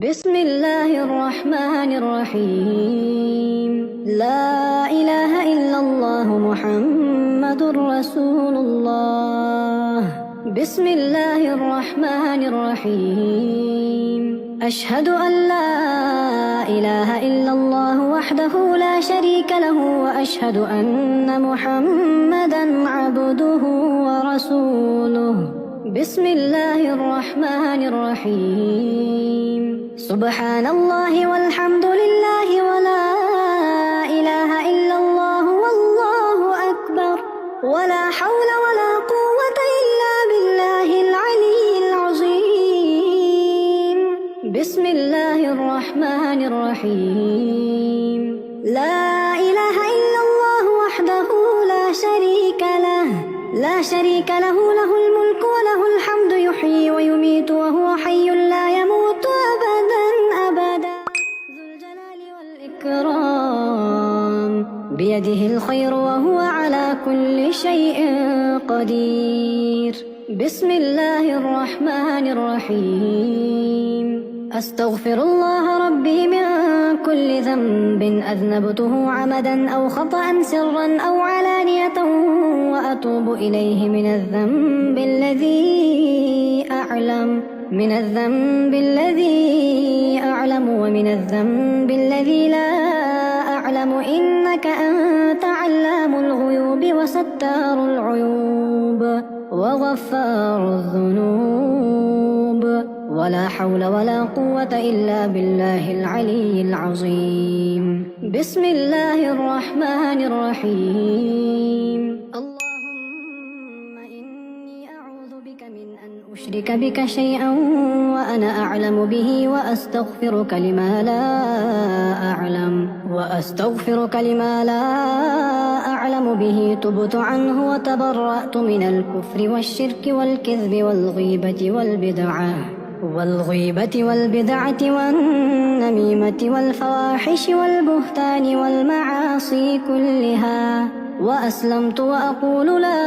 بسم الله الرحمن الرحيم. لا إله إلا الله محمد رسول الله. بسم الله الرحمن الرحيم. أشهد أن لا إله إلا الله وحده لا شريك له وأشهد أن محمدا عبده ورسوله. بسم الله الرحمن الرحيم. سبحان الله والحمد لله ولا إله إلا الله والله أكبر ولا حول ولا قوة إلا بالله العلي العظيم. بسم الله الرحمن الرحيم. لا إله إلا الله وحده لا شريك له له الملك وله الحمد يحيي ويميت وهو حي لا يموت أبدا ذو الجلال والإكرام بيده الخير وهو على كل شيء قدير. بسم الله الرحمن الرحيم. أستغفر الله ربي من كل ذنب أذنبته عمدا أو خطأ سرا أو علانية وأتوب إليه من الذنب الذي أعلم ومن الذنب الذي لا أعلم إنك أنت علام الغيوب وستار العيوب وغفار الذنوب ولا حول ولا قوة إلا بالله العلي العظيم. بسم الله الرحمن الرحيم. اللهم إني أعوذ بك من أن أشرك بك شيئا وأنا أعلم به وأستغفرك لما لا أعلم به تبت عنه وتبرأت من الكفر والشرك والكذب والغيبة والبدعة والنميمة والفواحش والبهتان والمعاصي كلها وأسلمت وأقول لا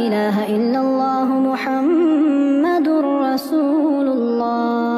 إله إلا الله محمد رسول الله.